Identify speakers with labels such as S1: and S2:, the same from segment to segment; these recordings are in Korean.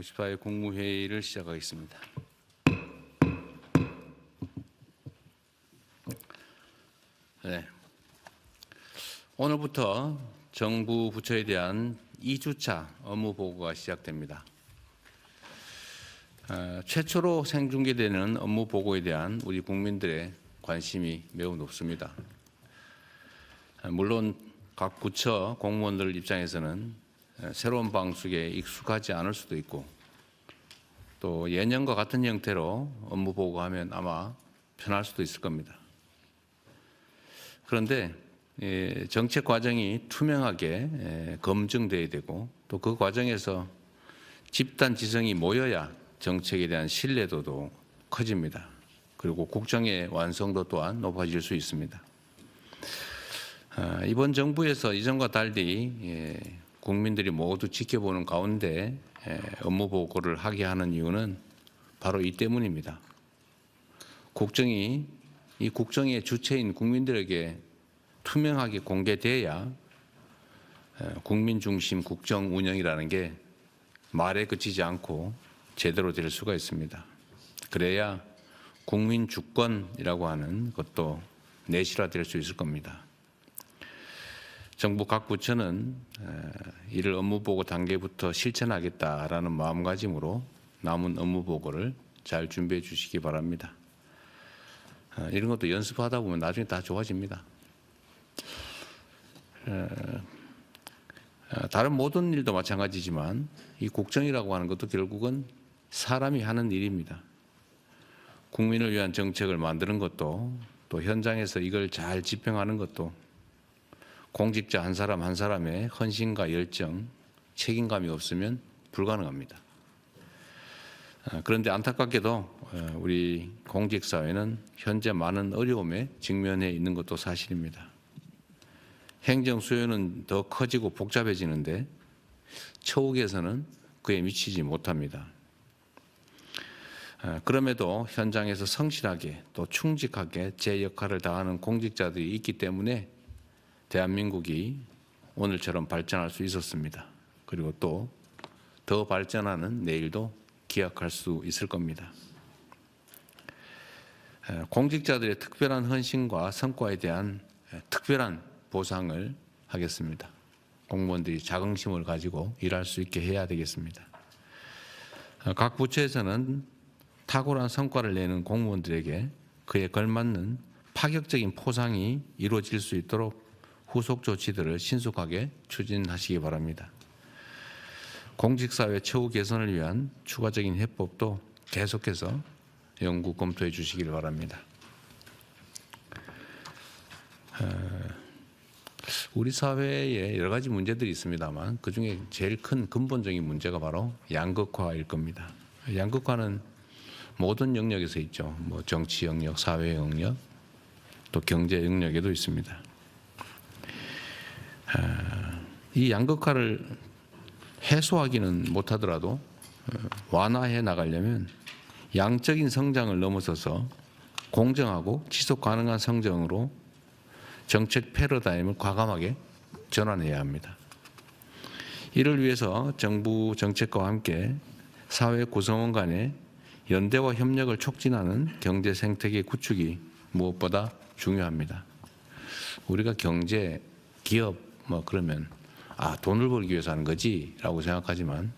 S1: 54회 국무회의를 시작하겠습니다. 네. 오늘부터 정부 부처에 대한 2주차 업무 보고가 시작됩니다. 최초로 생중계되는 업무 보고에 대한 우리 국민들의 관심이 매우 높습니다. 물론 각 부처 공무원들 입장에서는 새로운 방식에 익숙하지 않을 수도 있고 또 예년과 같은 형태로 업무 보고하면 아마 편할 수도 있을 겁니다. 그런데 정책 과정이 투명하게 검증돼야 되고 또 그 과정에서 집단 지성이 모여야 정책에 대한 신뢰도도 커집니다. 그리고 국정의 완성도 또한 높아질 수 있습니다. 이번 정부에서 이전과 달리 국민들이 모두 지켜보는 가운데 업무 보고를 하게 하는 이유는 바로 이 때문입니다. 이 국정의 주체인 국민들에게 투명하게 공개돼야 국민 중심 국정 운영이라는 게 말에 그치지 않고 제대로 될 수가 있습니다. 그래야 국민 주권이라고 하는 것도 내실화될 수 있을 겁니다. 정부 각 부처는 이를 업무보고 단계부터 실천하겠다라는 마음가짐으로 남은 업무보고를 잘 준비해 주시기 바랍니다. 이런 것도 연습하다 보면 나중에 다 좋아집니다. 다른 모든 일도 마찬가지지만 이 국정이라고 하는 것도 결국은 사람이 하는 일입니다. 국민을 위한 정책을 만드는 것도 또 현장에서 이걸 잘 집행하는 것도 공직자 한 사람 한 사람의 헌신과 열정, 책임감이 없으면 불가능합니다. 그런데 안타깝게도 우리 공직사회는 현재 많은 어려움에 직면해 있는 것도 사실입니다. 행정 수요는 더 커지고 복잡해지는데 처우에서는 그에 미치지 못합니다. 그럼에도 현장에서 성실하게 또 충직하게 제 역할을 다하는 공직자들이 있기 때문에 대한민국이 오늘처럼 발전할 수 있었습니다. 그리고 또 더 발전하는 내일도 기약할 수 있을 겁니다. 공직자들의 특별한 헌신과 성과에 대한 특별한 보상을 하겠습니다. 공무원들이 자긍심을 가지고 일할 수 있게 해야 되겠습니다. 각 부처에서는 탁월한 성과를 내는 공무원들에게 그에 걸맞는 파격적인 포상이 이루어질 수 있도록 후속 조치들을 신속하게 추진하시기 바랍니다. 공직사회 처우 개선을 위한 추가적인 해법도 계속해서 연구 검토해 주시길 바랍니다. 우리 사회에 여러 가지 문제들이 있습니다만 그중에 제일 큰 근본적인 문제가 바로 양극화일 겁니다. 양극화는 모든 영역에서 있죠. 정치 영역, 사회 영역, 또 경제 영역에도 있습니다. 이 양극화를 해소하기는 못하더라도 완화해 나가려면 양적인 성장을 넘어서서 공정하고 지속 가능한 성장으로 정책 패러다임을 과감하게 전환해야 합니다. 이를 위해서 정부 정책과 함께 사회 구성원 간의 연대와 협력을 촉진하는 경제 생태계 구축이 무엇보다 중요합니다. 우리가 경제, 기업 그러면 돈을 벌기 위해서 하는 거지 라고 생각하지만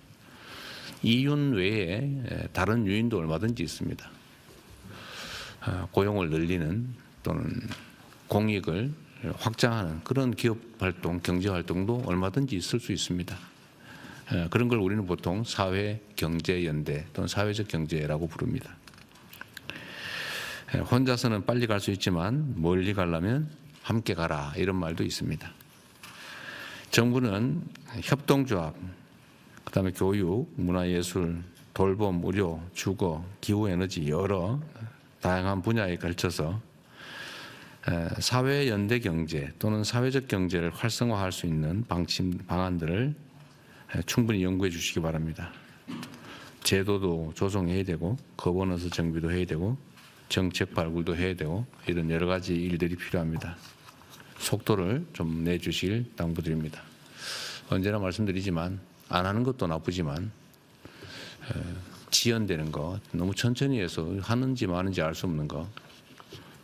S1: 이윤 외에 다른 유인도 얼마든지 있습니다. 고용을 늘리는 또는 공익을 확장하는 그런 기업 활동, 경제 활동도 얼마든지 있을 수 있습니다. 그런 걸 우리는 보통 사회 경제 연대 또는 사회적 경제라고 부릅니다. 혼자서는 빨리 갈 수 있지만 멀리 가려면 함께 가라 이런 말도 있습니다. 정부는 협동조합, 그다음에 교육, 문화예술, 돌봄, 의료, 주거, 기후에너지 여러 다양한 분야에 걸쳐서 사회연대 경제 또는 사회적 경제를 활성화할 수 있는 방안들을 충분히 연구해 주시기 바랍니다. 제도도 조성해야 되고 거버넌스 정비도 해야 되고 정책 발굴도 해야 되고 이런 여러 가지 일들이 필요합니다. 속도를 좀 내주시길 당부드립니다. 언제나 말씀드리지만 안 하는 것도 나쁘지만 지연되는 거, 너무 천천히 해서 하는지 마는지 알 수 없는 거,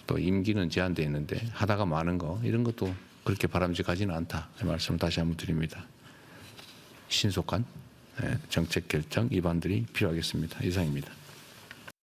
S1: 또 임기는 제한되어 있는데 하다가 마는 거, 이런 것도 그렇게 바람직하지는 않다. 이 말씀을 다시 한번 드립니다. 신속한 정책 결정 입안들이 필요하겠습니다. 이상입니다.